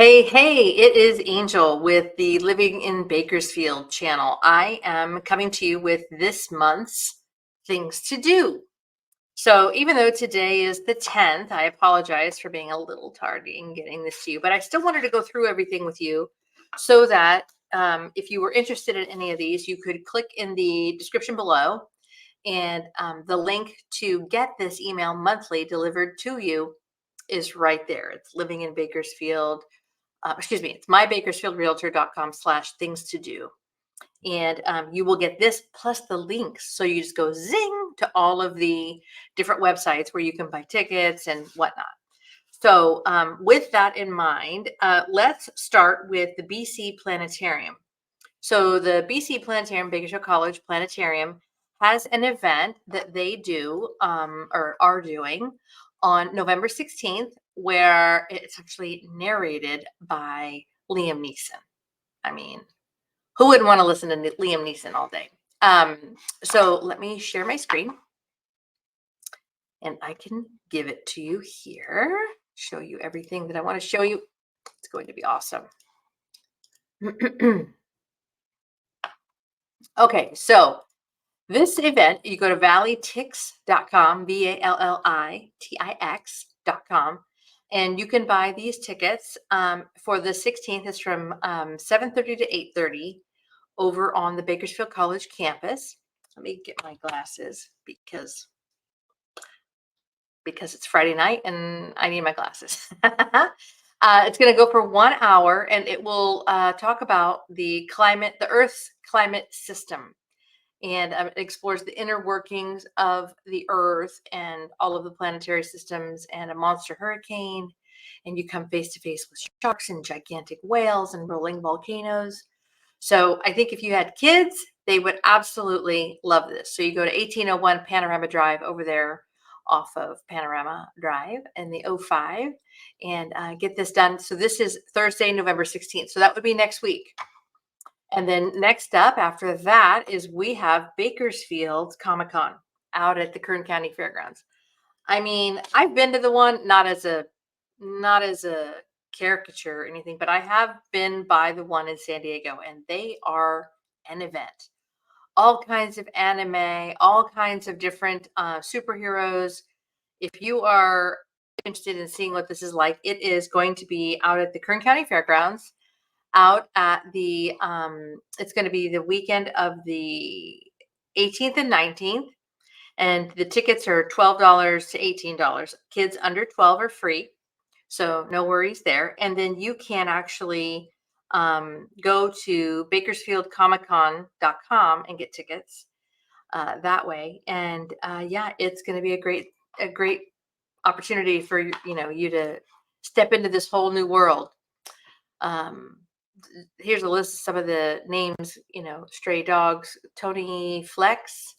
Hey, it is Angel with the Living in Bakersfield channel. I am coming to you with this month's things to do. So even though today is the 10th, I apologize for being a little tardy in getting this to you, but I still wanted to go through everything with you so that if you were interested in any of these, you could click in the description below and the link to get this email monthly delivered to you is right there. It's Living in Bakersfield. It's mybakersfieldrealtor.com/things to do. And you will get this plus the links. So you just go zing to all of the different websites where you can buy tickets and whatnot. So with that in mind, let's start with the BC Planetarium. So the BC Planetarium, Bakersfield College Planetarium, has an event that they do or are doing on November 16th, where it's actually narrated by Liam Neeson. I mean, who wouldn't want to listen to Liam Neeson all day? So let me share my screen and I can give it to you here, show you everything that I want to show you. It's going to be awesome. Okay, so this event, you go to valleytix.com, VALLITIX.com, and you can buy these tickets for the 16th. It's from 7:30 to 8:30 over on the Bakersfield College campus. Let me get my glasses because it's Friday night and I need my glasses. It's going to go for 1 hour and it will talk about the Earth's climate system. And it explores the inner workings of the Earth and all of the planetary systems and a monster hurricane. And you come face to face with sharks and gigantic whales and rolling volcanoes. So I think if you had kids, they would absolutely love this. So you go to 1801 Panorama Drive over there off of Panorama Drive and the 05 and get this done. So this is Thursday, November 16th. So that would be next week. And then next up after that is we have Bakersfield ComiCon out at the Kern County Fairgrounds. I mean, I've been to the one, not as a caricature or anything, but I have been by the one in San Diego and they are an event. All kinds of anime, all kinds of different superheroes. If you are interested in seeing what this is like, it is going to be out at the Kern County Fairgrounds. Out at the it's going to be the weekend of the 18th and 19th, and the tickets are $12 to $18. Kids under 12 are free, so no worries there. And then you can actually go to bakersfieldcomiccon.com and get tickets that way. And yeah, it's going to be a great opportunity for you to step into this whole new world. Here's a list of some of the names, stray dogs: Tony Flex,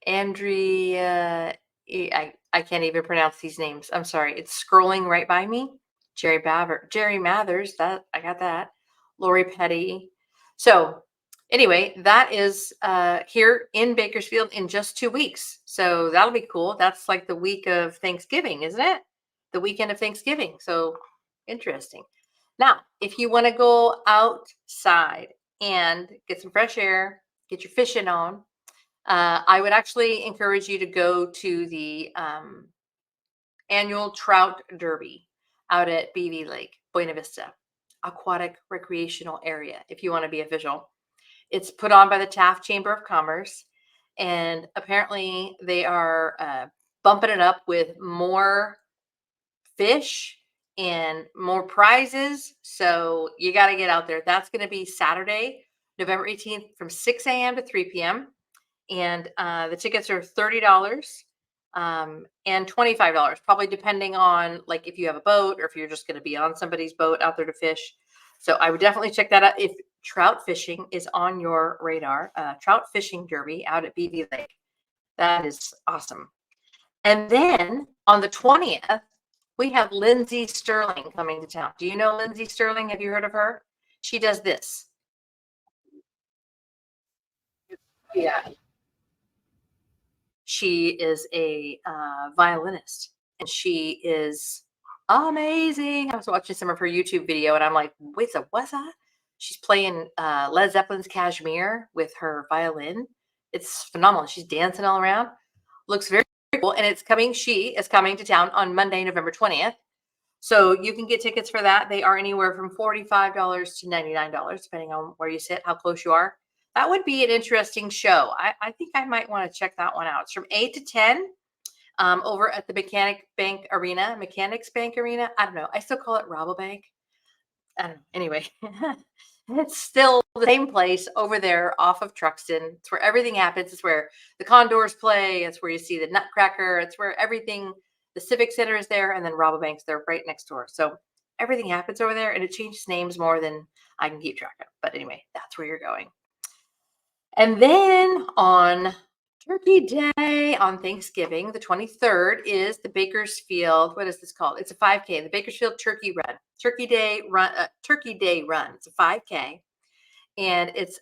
Andrea, I can't even pronounce these names. I'm sorry. It's scrolling right by me. Jerry Mathers, that I got that. Lori Petty. So anyway, that is here in Bakersfield in just 2 weeks. So that'll be cool. That's like the week of Thanksgiving, isn't it? The weekend of Thanksgiving. So interesting. Now, if you want to go outside and get some fresh air, get your fishing on, I would actually encourage you to go to the annual Trout Derby out at BV Lake, Buena Vista, aquatic recreational area, if you want to be official. It's put on by the Taft Chamber of Commerce, and apparently they are bumping it up with more fish and more prizes. So you got to get out there. That's going to be Saturday, November 18th from 6 a.m. to 3 p.m. And the tickets are $30 and $25, probably depending on like if you have a boat or if you're just going to be on somebody's boat out there to fish. So I would definitely check that out if trout fishing is on your radar. Trout fishing derby out at BV Lake. That is awesome. And then on the 20th, we have Lindsey Stirling coming to town. Do you know Lindsey Stirling? Have you heard of her? She does this. Yeah. She is a violinist, and she is Amazing. I was watching some of her YouTube video and I'm like, wait, so what's that? She's playing Led Zeppelin's Kashmir with her violin. It's phenomenal. She's dancing all around. Looks very, very cool. And she is coming to town on Monday, November 20th. So you can get tickets for that. They are anywhere from $45 to $99, depending on where you sit, how close you are. That would be an interesting show. I think I might want to check that one out. It's from 8 to 10 over at the Mechanics Bank Arena. I don't know. I still call it Rabobank. I don't know. Anyway, it's still the same place over there off of Truxton. It's where everything happens. It's where the Condors play. It's where you see the Nutcracker. It's where everything, the Civic Center is there, and then Rabobank's there right next door. So everything happens over there, and it changes names more than I can keep track of. But anyway, that's where you're going. And then on Turkey Day, on Thanksgiving, the 23rd, is the Bakersfield. What is this called? It's a 5K, the Bakersfield Turkey Run. Turkey Day Run. It's a 5K. And it's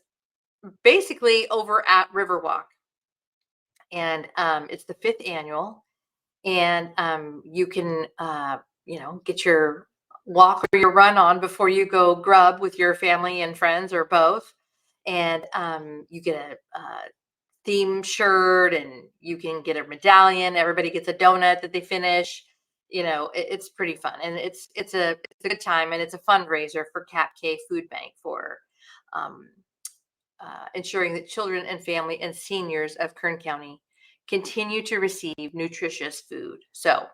basically over at Riverwalk. And it's the 5th annual. And you can, get your walk or your run on before you go grub with your family and friends or both. And you get a theme shirt and you can get a medallion. Everybody gets a donut that they finish. It's pretty fun, and it's a good time, and it's a fundraiser for Cap K Food Bank for ensuring that children and family and seniors of Kern County continue to receive nutritious food. So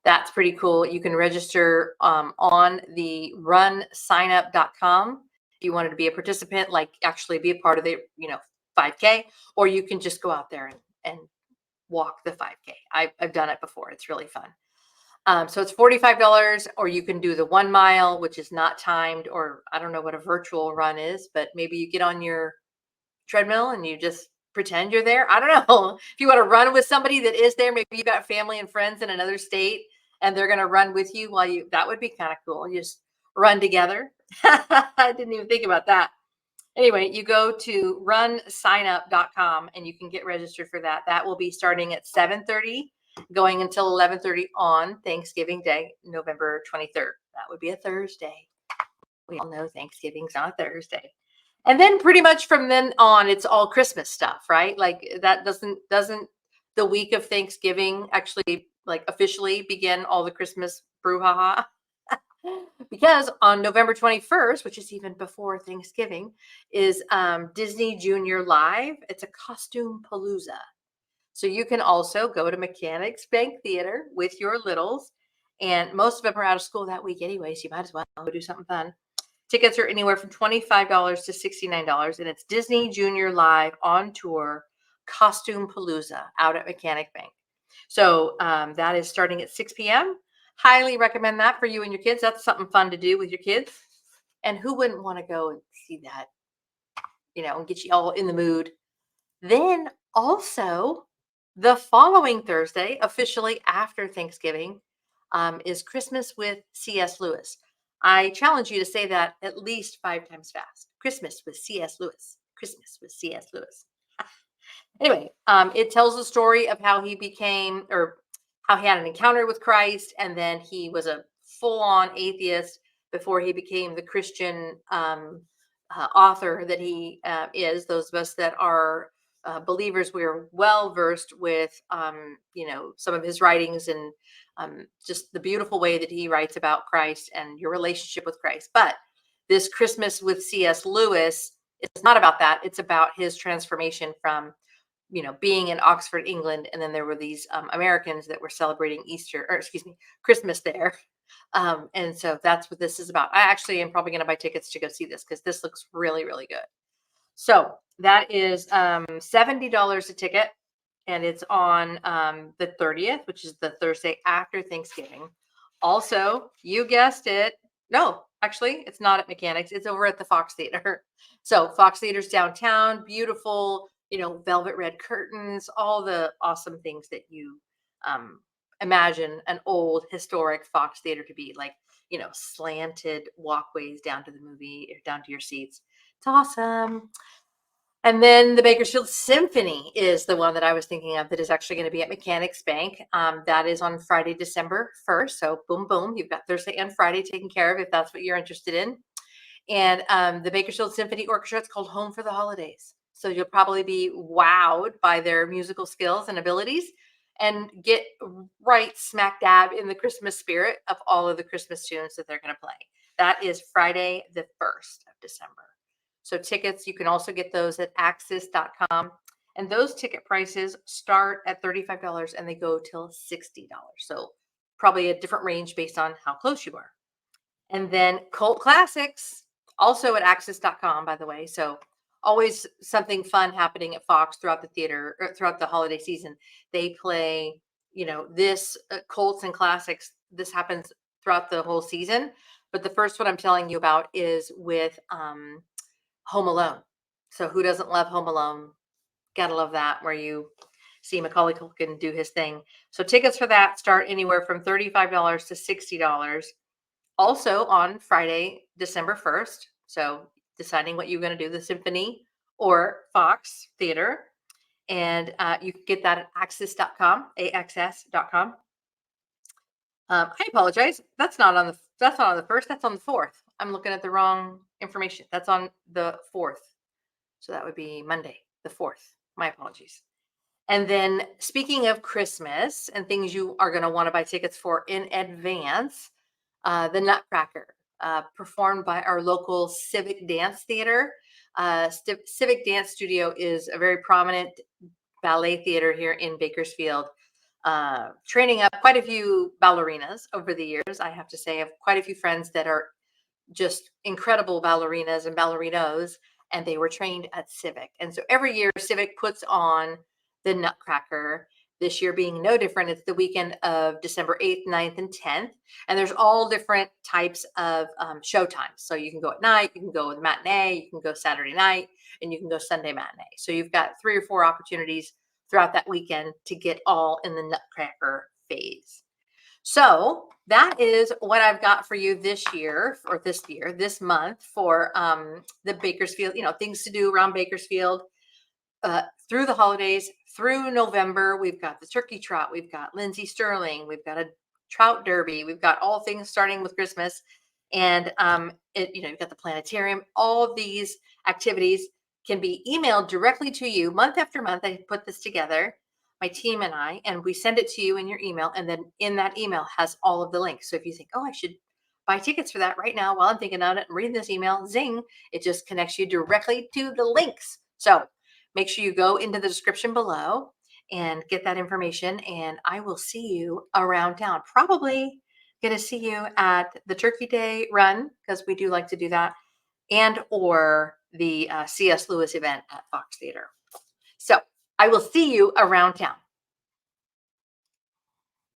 that's pretty cool. You can register on the runsignup.com if you wanted to be a participant, like actually be a part of the 5K, or you can just go out there and walk the 5K. I've done it before. It's really fun. So it's $45, or you can do the 1 mile, which is not timed, or I don't know what a virtual run is, but maybe you get on your treadmill and you just pretend you're there. I don't know. If you want to run with somebody that is there, maybe you got family and friends in another state and they're going to run with you that would be kind of cool. You just run together. I didn't even think about that. Anyway, you go to runsignup.com and you can get registered for that. That will be starting at 7:30, going until 11:30 on Thanksgiving Day, November 23rd. That would be a Thursday. We all know Thanksgiving's on a Thursday. And then pretty much from then on, it's all Christmas stuff, right? Like that doesn't the week of Thanksgiving actually like officially begin all the Christmas brouhaha? Because on November 21st, which is even before Thanksgiving, is Disney Junior Live. It's a costume palooza. So you can also go to Mechanics Bank Theater with your littles. And most of them are out of school that week anyway, so you might as well go do something fun. Tickets are anywhere from $25 to $69, and it's Disney Junior Live on tour costume palooza out at Mechanic Bank. So that is starting at 6 p.m. Highly recommend that for you and your kids. That's something fun to do with your kids. And who wouldn't want to go and see that, and get you all in the mood. Then also the following Thursday, officially after Thanksgiving, is Christmas with C.S. Lewis. I challenge you to say that at least 5 times fast. Christmas with C.S. Lewis. Christmas with C.S. Lewis. Anyway, it tells the story of how he became, or how he had an encounter with Christ, and then he was a full-on atheist before he became the Christian author that he is. Those of us that are believers, we are well versed with, some of his writings and just the beautiful way that he writes about Christ and your relationship with Christ. But this Christmas with C.S. Lewis, it's not about that. It's about his transformation from, being in Oxford, England, and then there were these Americans that were celebrating Christmas there. And so that's what this is about. I actually am probably going to buy tickets to go see this because this looks really, really good. So that is $70 a ticket, and it's on the 30th, which is the Thursday after Thanksgiving. Also, you guessed it. No, actually, it's not at Mechanics. It's over at the Fox Theater. So Fox Theater's downtown, beautiful, velvet red curtains, all the awesome things that you imagine an old historic Fox Theater to be, like, slanted walkways down to the movie or down to your seats. It's awesome. And then the Bakersfield Symphony is the one that I was thinking of that is actually going to be at Mechanics Bank. That is on Friday, December 1st. So boom, boom, you've got Thursday and Friday taken care of if that's what you're interested in. And the Bakersfield Symphony Orchestra, it's called Home for the Holidays. So you'll probably be wowed by their musical skills and abilities and get right smack dab in the Christmas spirit of all of the Christmas tunes that they're going to play. That is Friday, the 1st of December. So tickets, you can also get those at axis.com. And those ticket prices start at $35 and they go till $60. So probably a different range based on how close you are. And then Cult Classics, also at axis.com, by the way. So always something fun happening at Fox throughout the theater, or throughout the holiday season. They play, this Colts and Classics. This happens throughout the whole season. But the first one I'm telling you about is with Home Alone. So who doesn't love Home Alone? Gotta love that, where you see Macaulay Culkin do his thing. So tickets for that start anywhere from $35 to $60. Also on Friday, December 1st. So deciding what you're going to do, the Symphony or Fox Theater. And you can get that at axis.com, axs.com. I apologize. That's not on the 1st. That's on the 4th. I'm looking at the wrong information. That's on the 4th. So that would be Monday, the 4th. My apologies. And then speaking of Christmas and things you are going to want to buy tickets for in advance, the Nutcracker, performed by our local Civic Dance Theater. Civic Dance Studio is a very prominent ballet theater here in Bakersfield, training up quite a few ballerinas over the years. I have to say, I have quite a few friends that are just incredible ballerinas and ballerinos, and they were trained at Civic. And so every year, Civic puts on the Nutcracker. This year being no different. It's the weekend of December 8th, 9th, and 10th. And there's all different types of show times. So you can go at night, you can go with matinee, you can go Saturday night, and you can go Sunday matinee. So you've got 3 or 4 opportunities throughout that weekend to get all in the Nutcracker phase. So that is what I've got for you this month for the Bakersfield, things to do around Bakersfield through the holidays, through November. We've got the turkey trot, we've got Lindsey Stirling, we've got a trout derby, we've got all things starting with Christmas. And you've got the planetarium. All of these activities can be emailed directly to you month after month. I put this together, my team and I, and we send it to you in your email. And then in that email has all of the links. So if you think, oh, I should buy tickets for that right now while I'm thinking about it and reading this email, zing, it just connects you directly to the links. So make sure you go into the description below and get that information. And I will see you around town. Probably going to see you at the Turkey Day run, because we do like to do that, and or the C.S. Lewis event at Fox Theater. So I will see you around town.